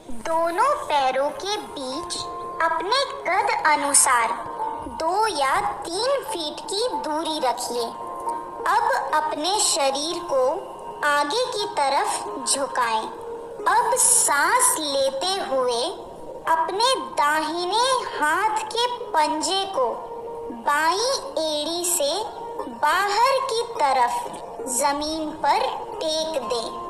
दोनों पैरों के बीच अपने कद अनुसार 2 या 3 फीट की दूरी रखिए। अब अपने शरीर को आगे की तरफ झुकाएं। अब सांस लेते हुए अपने दाहिने हाथ के पंजे को बाईं एड़ी से बाहर की तरफ जमीन पर टेक दें।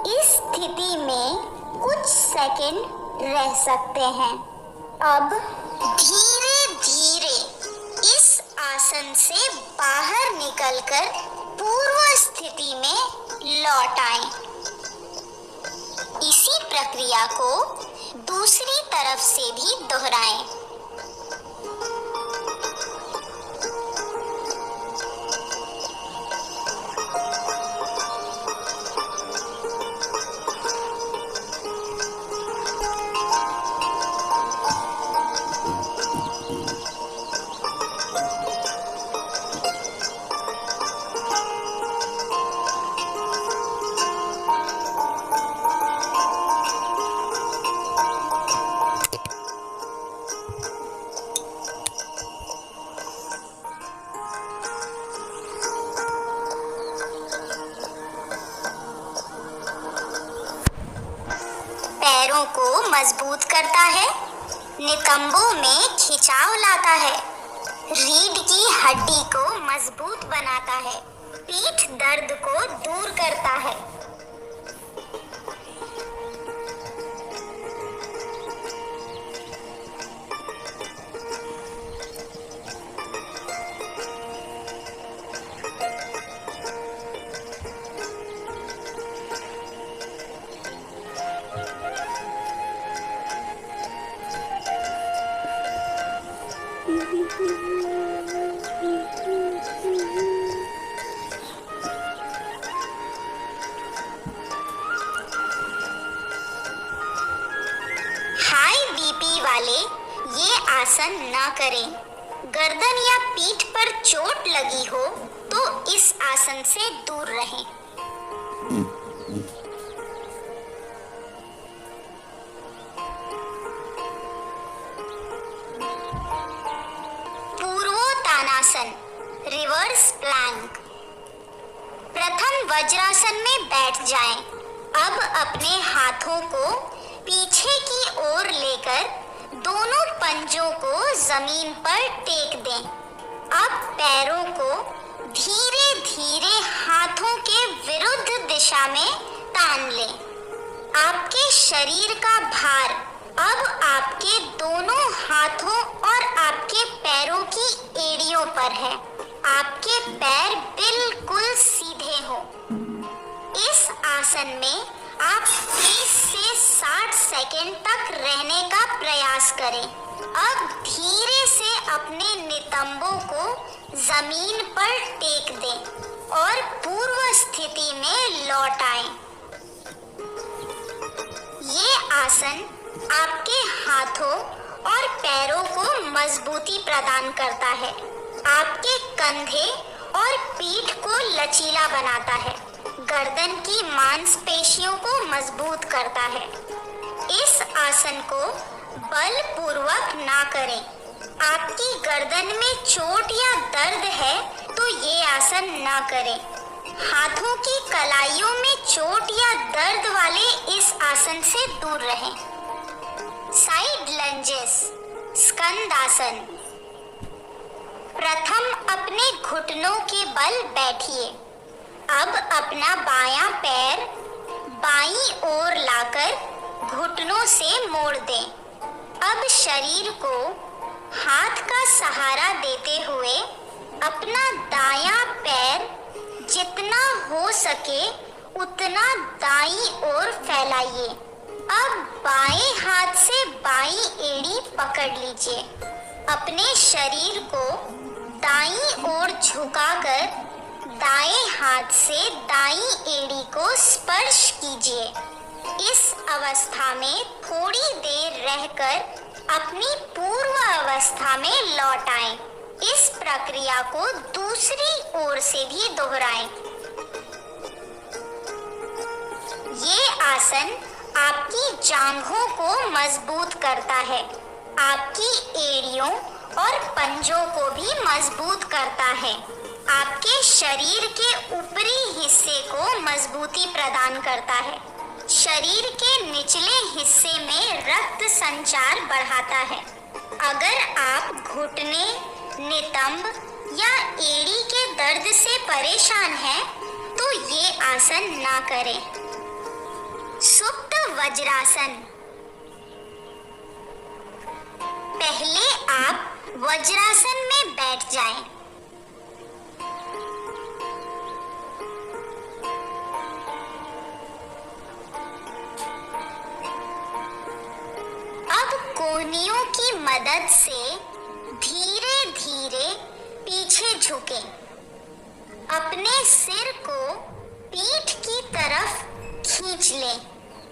इस स्थिति में कुछ सेकंड रह सकते हैं। अब धीरे धीरे इस आसन से बाहर निकलकर पूर्व स्थिति में लौट आएं। इसी प्रक्रिया को दूसरी तरफ से भी दोहराएं। पैरों को मजबूत करता है, नितंबों में खिंचाव लाता है, रीढ़ की हड्डी को मजबूत बनाता है, पीठ दर्द को दूर करता है। हाई बीपी वाले ये आसन ना करें। गर्दन या पीठ पर चोट लगी हो तो इस आसन से दूर रहें। पूर्वोत्तानासन, रिवर्स प्लैंक। प्रथम वज्रासन में बैठ जाएं। अब अपने हाथों को पीछे की ओर लेकर दोनों पंजों को जमीन पर टेक दें। अब पैरों को धीरे धीरे हाथों के विरुद्ध दिशा में तान लें। आपके शरीर का भार अब आपके दोनों हाथों और आपके पैरों की एड़ियों पर है। आपके पैर बिल्कुल सीधे हो। इस आसन में आप 30 से 60 सेकंड तक रहने का प्रयास करें। अब धीरे से अपने नितंबों को जमीन पर टेक दें और पूर्व स्थिति में लौट आएं। ये आसन आपके हाथों और पैरों को मजबूती प्रदान करता है, आपके कंधे और पीठ को लचीला बनाता है, गर्दन की मांसपेशियों को मजबूत करता है। इस आसन को बलपूर्वक ना करें। आपकी गर्दन में चोट या दर्द है तो ये आसन ना करें। हाथों की कलाइयों में चोट या दर्द वाले इस आसन से दूर रहें। साइड लंजेस, स्कंदासन। प्रथम अपने घुटनों के बल बैठिए। अब अपना बायां पैर बाईं ओर लाकर घुटनों से मोड़ दें। अब शरीर को हाथ का सहारा देते हुए अपना दायां पैर जितना हो सके उतना दाईं ओर फैलाइए। अब बाएं हाथ से बाईं एड़ी पकड़ लीजिए। अपने शरीर को दाईं ओर झुकाकर दाएं हाथ से दाईं एड़ी को स्पर्श कीजिए। इस अवस्था में थोड़ी देर रहकर अपनी पूर्व अवस्था में लौट आएं। इस प्रक्रिया को दूसरी ओर से भी दोहराएं। ये आसन आपकी जांघों को मजबूत करता है, आपकी एड़ियों और पंजों को भी मजबूत करता है, आपके शरीर के ऊपरी हिस्से को मजबूती प्रदान करता है, शरीर के निचले हिस्से में रक्त संचार बढ़ाता है। अगर आप घुटने, नितंब या एड़ी के दर्द से परेशान हैं, तो ये आसन ना करें। सुप्त वज्रासन। पहले आप वज्रासन में बैठ जाएं। अब कोहनियों की मदद से धीरे धीरे पीछे झुकें। अपने सिर को पीठ की तरफ खींच लें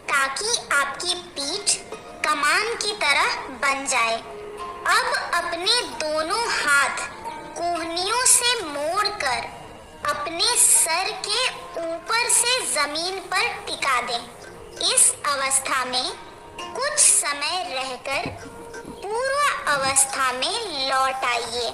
ताकि आपकी पीठ कमान की तरह बन जाए। अब अपने दोनों हाथ कोहनियों से मोड़कर अपने सर के ऊपर से जमीन पर टिका दें। इस अवस्था में कुछ समय रहकर पूर्व अवस्था में लौट आइए।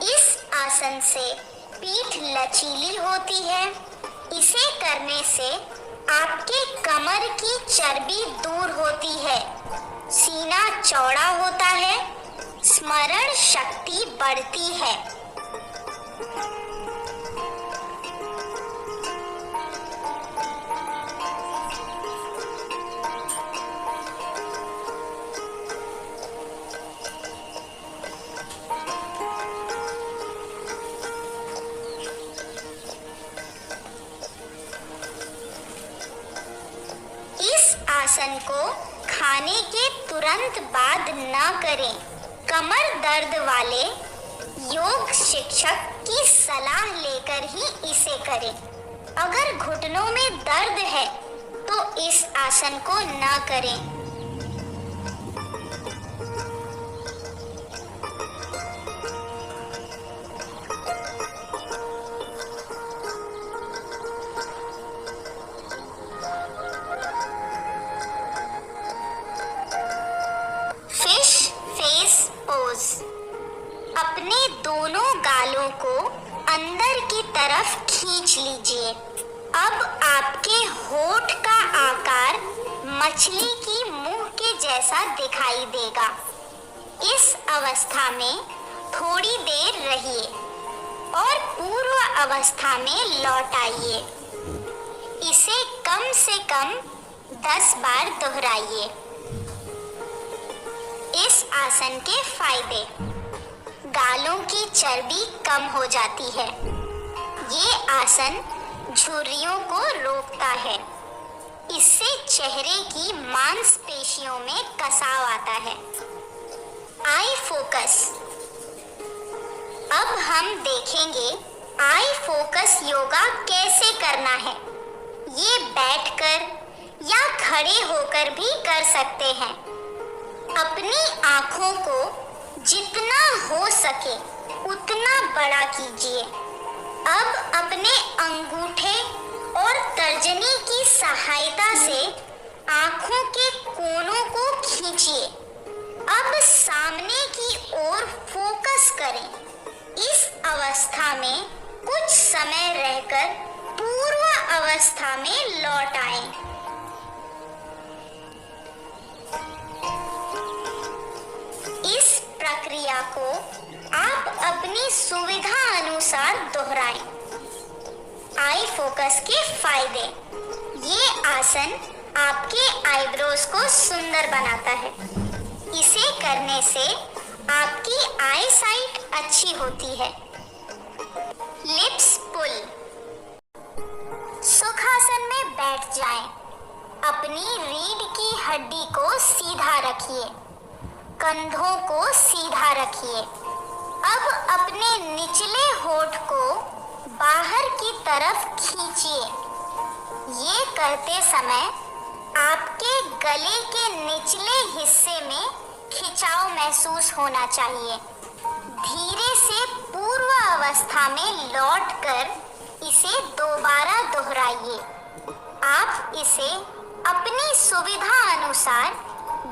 इस आसन से पीठ लचीली होती है। इसे करने से आपके कमर की चर्बी दूर होती है, सीना चौड़ा होता है, स्मरण शक्ति बढ़ती है। आसन को खाने के तुरंत बाद न करें। कमर दर्द वाले योग शिक्षक की सलाह लेकर ही इसे करें। अगर घुटनों में दर्द है तो इस आसन को न करें। अपने दोनों गालों को अंदर की तरफ खींच लीजिए। अब आपके होठ का आकार मछली की मुंह के जैसा दिखाई देगा। इस अवस्था में थोड़ी देर रहिए और पूर्व अवस्था में लौट आइए। इसे कम से कम 10 बार दोहराइए। इस आसन के फायदे: गालों की चर्बी कम हो जाती है। ये आसन झुर्रियों को रोकता है। इससे चेहरे की मांसपेशियों में कसाव आता है। I focus. अब हम देखेंगे आई फोकस योगा कैसे करना है। ये बैठकर या खड़े होकर भी कर सकते हैं। अपनी आँखों को जितना हो सके उतना बड़ा कीजिए। अब अपने अंगूठे और तर्जनी की सहायता से आँखों के कोनों को खींचिए। अब सामने की ओर फोकस करें। इस अवस्था में कुछ समय रहकर पूर्व अवस्था में लौट आएं। इस प्रक्रिया को आप अपनी सुविधा अनुसार दोहराएं। आई फोकस के फायदे: ये आसन आपके आईब्रोज को सुंदर बनाता है। इसे करने से आपकी आई साइट अच्छी होती है। लिप्स पुल। सुखासन में बैठ जाएं। अपनी रीढ़ की हड्डी को सीधा रखिए। कंधों को सीधा रखिए। अब अपने निचले होठ को बाहर की तरफ खींचिए। ये करते समय आपके गले के निचले हिस्से में खिंचाव महसूस होना चाहिए। धीरे से पूर्व अवस्था में लौटकर इसे दोबारा दोहराइए। आप इसे अपनी सुविधा अनुसार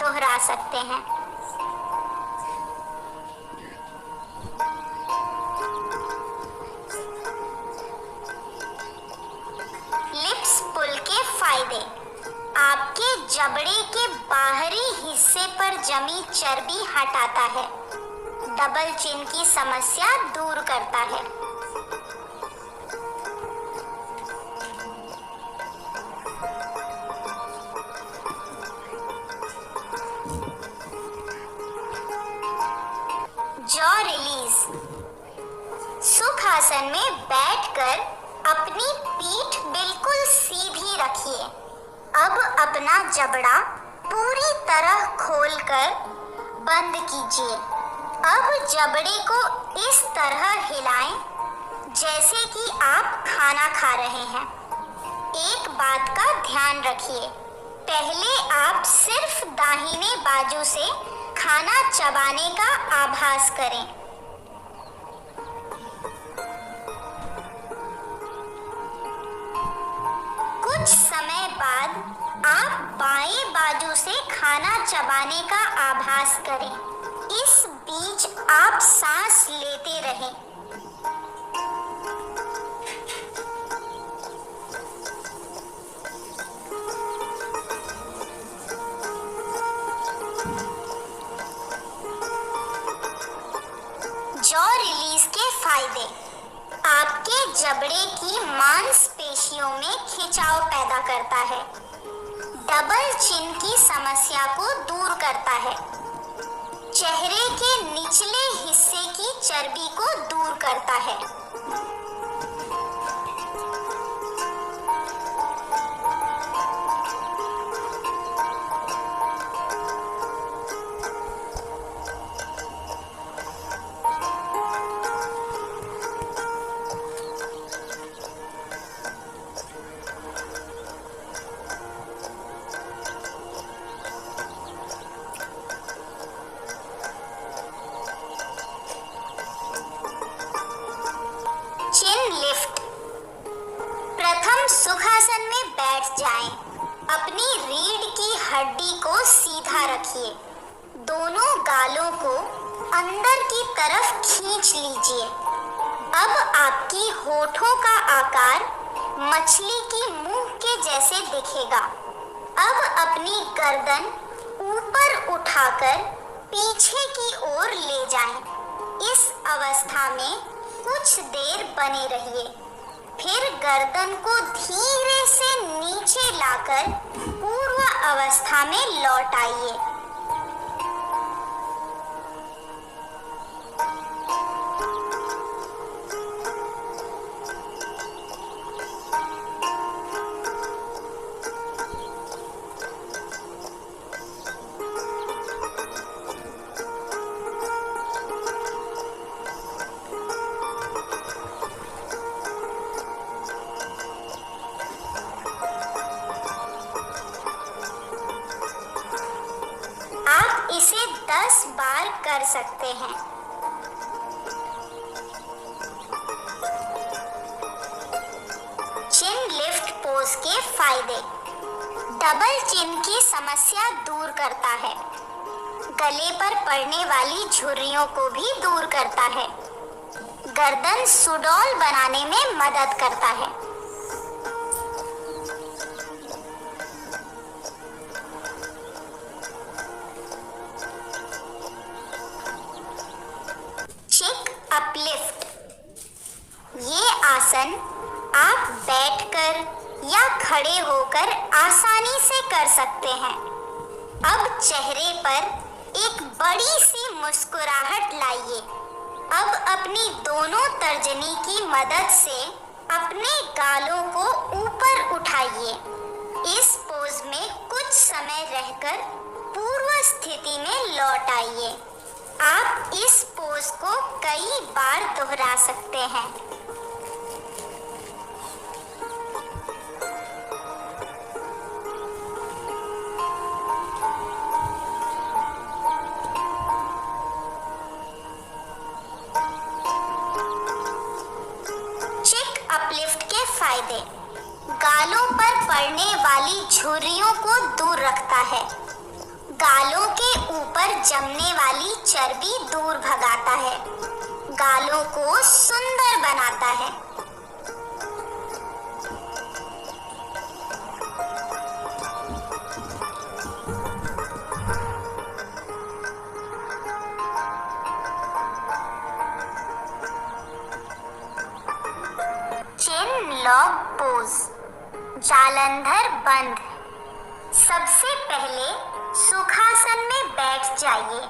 दोहरा सकते हैं। लिप्स पुल के फायदे। आपके जबड़े के बाहरी हिस्से पर जमी चर्बी हटाता है। डबल चिन की समस्या दूर करता है। Jaw release. सुखासन में बैठकर अपनी पीठ बिल्कुल सीधी रखिए। अब अपना जबड़ा पूरी तरह खोलकर बंद कीजिए। अब जबड़े को इस तरह हिलाएं जैसे कि आप खाना खा रहे हैं। एक बात का ध्यान रखिए, पहले आप सिर्फ दाहिने बाजू से खाना चबाने का आभास करें। कुछ समय बाद आप बाएं बाजू से खाना चबाने का आभास करें। इस बीच आप सांस लेते रहें। जॉ रिलीज के फायदे। आपके जबड़े की मांसपेशियों में खिंचाव पैदा करता है। डबल चिन की समस्या को दूर करता है। चेहरे के निचले हिस्से की चर्बी को दूर करता है। चिन लिफ्ट। प्रथम सुखासन में बैठ जाएं। अपनी रीढ़ की हड्डी को सीधा रखिए। दोनों गालों को अंदर की तरफ खींच लीजिए। अब आपकी होठों का आकार मछली की मुंह के जैसे दिखेगा। अब अपनी गर्दन ऊपर उठाकर पीछे की ओर ले जाएं। इस अवस्था में कुछ देर बने रहिए। फिर गर्दन को धीरे से नीचे लाकर पूर्व अवस्था में लौट आइए। इसे 10 बार कर सकते हैं। चिन लिफ्ट पोज के फायदे। डबल चिन की समस्या दूर करता है। गले पर पड़ने वाली झुर्रियों को भी दूर करता है। गर्दन सुडौल बनाने में मदद करता है। अपलिफ्ट। ये आसन आप बैठकर या खड़े होकर आसानी से कर सकते हैं। अब चेहरे पर एक बड़ी सी मुस्कुराहट लाइए। अब अपनी दोनों तर्जनी की मदद से अपने गालों को ऊपर उठाइए। इस पोज में कुछ समय रहकर पूर्व स्थिति में लौट आइए। आप इस पोज को कई बार दोहरा सकते हैं। फायदे। गालों पर पड़ने वाली झुर्रियों को दूर रखता है। गालों के ऊपर जमने वाली चर्बी दूर भगाता है। गालों को सुंदर बनाता है। चिन लॉक पोज, जालंधर बंद। सबसे पहले सुखासन में बैठ जाइए।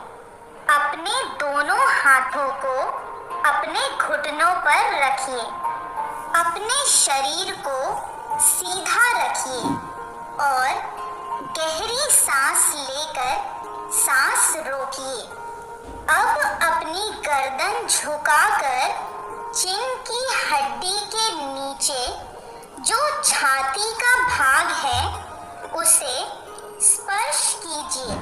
अपने दोनों हाथों को अपने घुटनों पर रखिए। अपने शरीर को सीधा रखिए और गहरी सांस लेकर सांस रोकिए। अब अपनी गर्दन झुकाकर चिन की हड्डी के नीचे जो छाती का भाग है उसे स्पर्श कीजिए।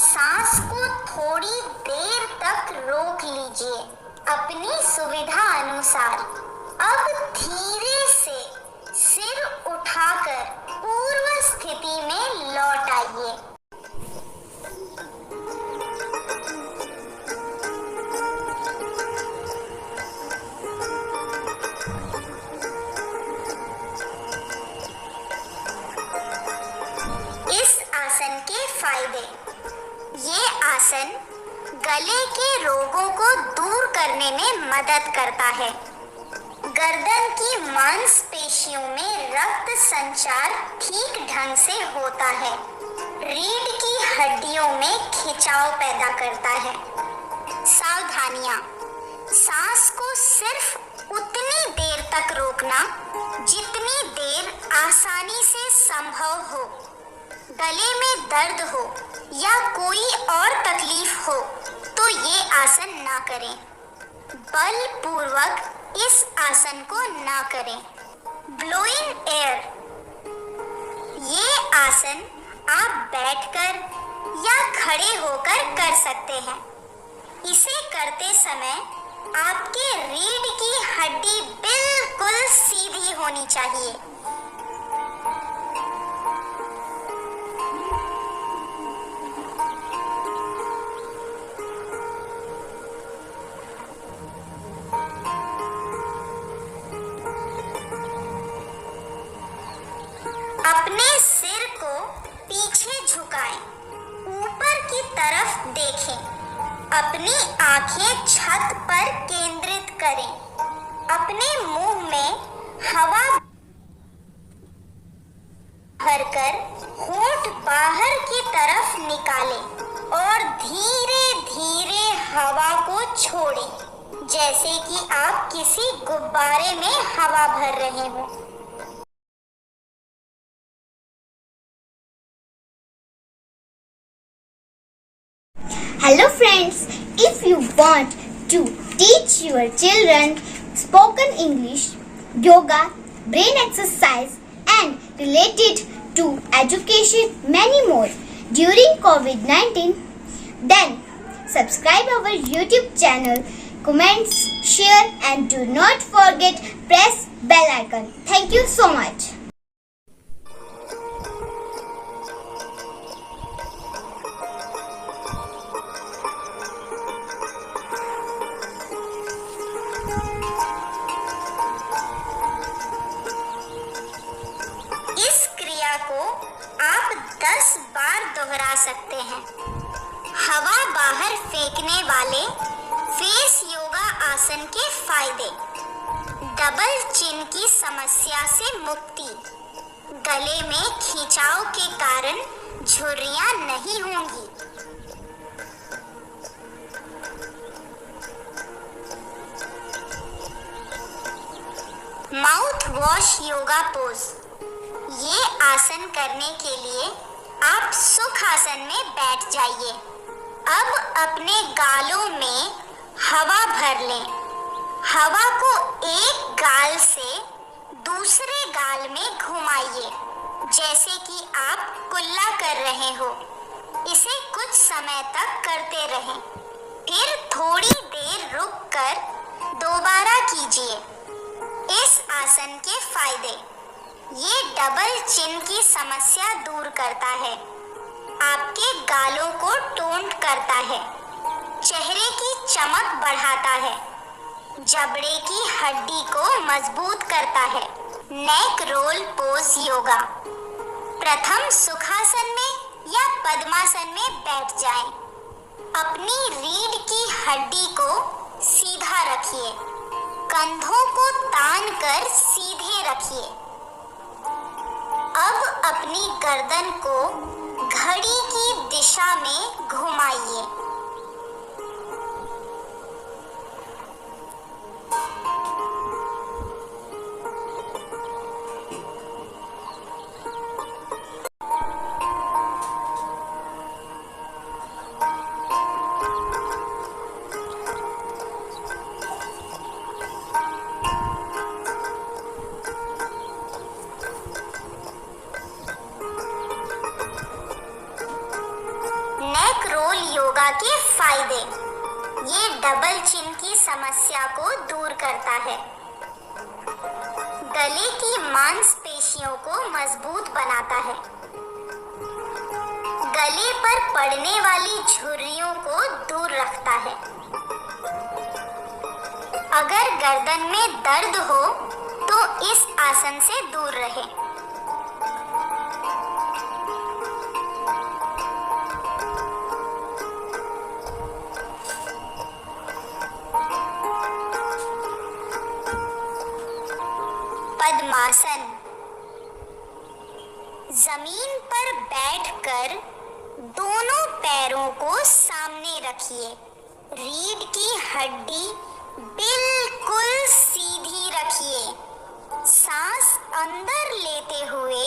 सांस को थोड़ी देर तक रोक लीजिए अपनी सुविधा अनुसार। अब धीरे से सिर उठाकर पूर्व स्थिति में लौट आइए। फायदे। ये आसन गले के रोगों को दूर करने में मदद करता है। गर्दन की मांसपेशियों में रक्त संचार ठीक ढंग से होता है। रीढ़ की हड्डियों में खिंचाव पैदा करता है। सावधानियां। सांस को सिर्फ उतनी देर तक रोकना जितनी देर आसानी से संभव हो। गले में दर्द हो या कोई और तकलीफ हो तो ये आसन ना करें। बलपूर्वक इस आसन को ना करें। Blowing air. ये आसन आप बैठकर या खड़े होकर कर सकते हैं। इसे करते समय आपके रीढ़ की हड्डी बिल्कुल सीधी होनी चाहिए। अपने सिर को पीछे झुकाएं, ऊपर की तरफ देखें। अपनी आंखें छत पर केंद्रित करें। अपने मुंह में हवा भरकर होंठ बाहर की तरफ निकालें और धीरे धीरे हवा को छोड़ें, जैसे कि आप किसी गुब्बारे में हवा भर रहे हों। Hello friends, if you want to teach your children spoken English, yoga, brain exercise and related to education many more during COVID-19, then subscribe our YouTube channel, comments, share and do not forget press bell icon. Thank you so much. को आप 10 बार दोहरा सकते हैं। हवा बाहर फेंकने वाले face yoga आसन के फायदे। डबल चिन की समस्या से मुक्ति। गले में खिंचाव के कारण झुर्रियां नहीं होंगी। Mouth wash yoga pose. ये आसन करने के लिए आप सुखासन में बैठ जाइए। अब अपने गालों में हवा भर लें। हवा को एक गाल से दूसरे गाल में घुमाइए, जैसे कि आप कुल्ला कर रहे हो। इसे कुछ समय तक करते रहें। फिर थोड़ी देर रुककर दोबारा कीजिए। इस आसन के फायदे फायदे। ये डबल चिन की समस्या दूर करता है, आपके गालों को टोन करता है, चेहरे की चमक बढ़ाता है, जबड़े की हड्डी को मजबूत करता है। Neck roll pose yoga. प्रथम सुखासन में या पद्मासन में बैठ जाएं। अपनी रीढ़ की हड्डी को सीधा रखिए, कंधों को तान कर सीधे रखिए। अब अपनी गर्दन को घड़ी की दिशा में घुमाइए। नेक रोल योगा के फायदे। ये डबल चिन की समस्या को दूर करता है, गले की मांसपेशियों को मजबूत बनाता है, गले पर पड़ने वाली झुर्रियों को दूर रखता है। अगर गर्दन में दर्द हो तो इस आसन से दूर रहें। पद्मासन। जमीन पर बैठकर दोनों पैरों को सामने रखिए। रीढ़ की हड्डी बिल्कुल सीधी रखिए। सांस अंदर लेते हुए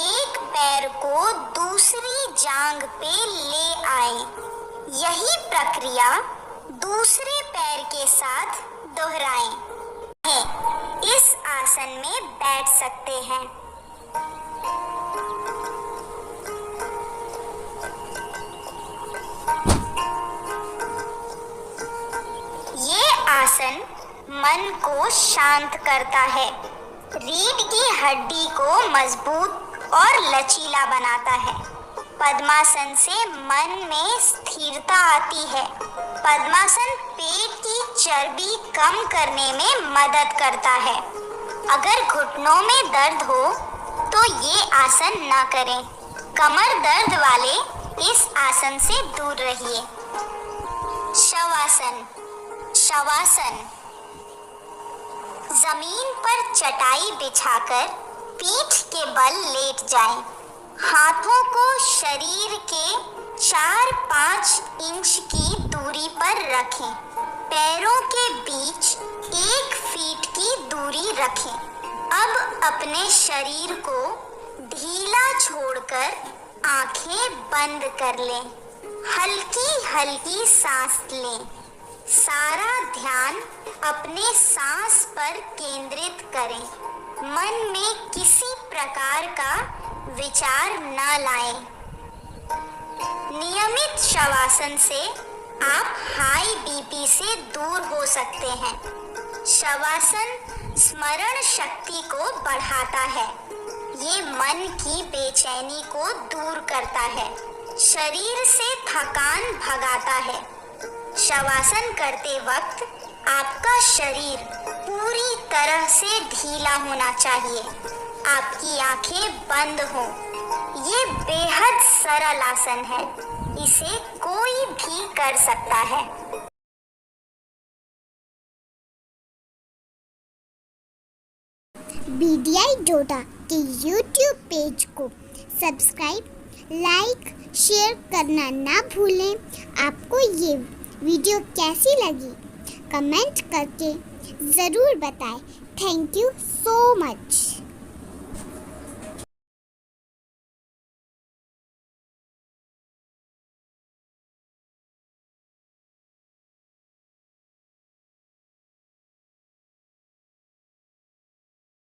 एक पैर को दूसरी जांघ पे ले आए। यही प्रक्रिया दूसरे पैर के साथ दोहराएं। इस आसन में बैठ सकते हैं। ये आसन मन को शांत करता है, रीढ़ की हड्डी को मजबूत और लचीला बनाता है। पद्मासन से मन में स्थिरता आती है। पद्मासन पेट की चर्बी कम करने में मदद करता है। अगर घुटनों में दर्द हो तो ये आसन ना करें। कमर दर्द वाले इस आसन से दूर रहिए। शवासन। शवासन। जमीन पर चटाई बिछाकर पीठ के बल लेट जाएं। हाथों को शरीर के 4-5 इंच की दूरी पर रखें। पैरों के बीच 1 फीट की दूरी रखें। अब अपने शरीर को ढीला छोड़कर आंखें बंद कर लें। हल्की हल्की सांस लें। सारा ध्यान अपने सांस पर केंद्रित करें। मन में किसी प्रकार का विचार न लाएं। नियमित शवासन से आप हाई बीपी से दूर हो सकते हैं। शवासन स्मरण शक्ति को बढ़ाता है। ये मन की बेचैनी को दूर करता है, शरीर से थकान भगाता है। शवासन करते वक्त आपका शरीर पूरी तरह से ढीला होना चाहिए। आपकी आंखें बंद हों। ये बेहद सरल आसन है, इसे कोई भी कर सकता है। BDI डोडा के YouTube पेज को सब्सक्राइब, लाइक, शेयर करना ना भूलें। आपको ये वीडियो कैसी लगी कमेंट करके ज़रूर बताएं। Thank you so much.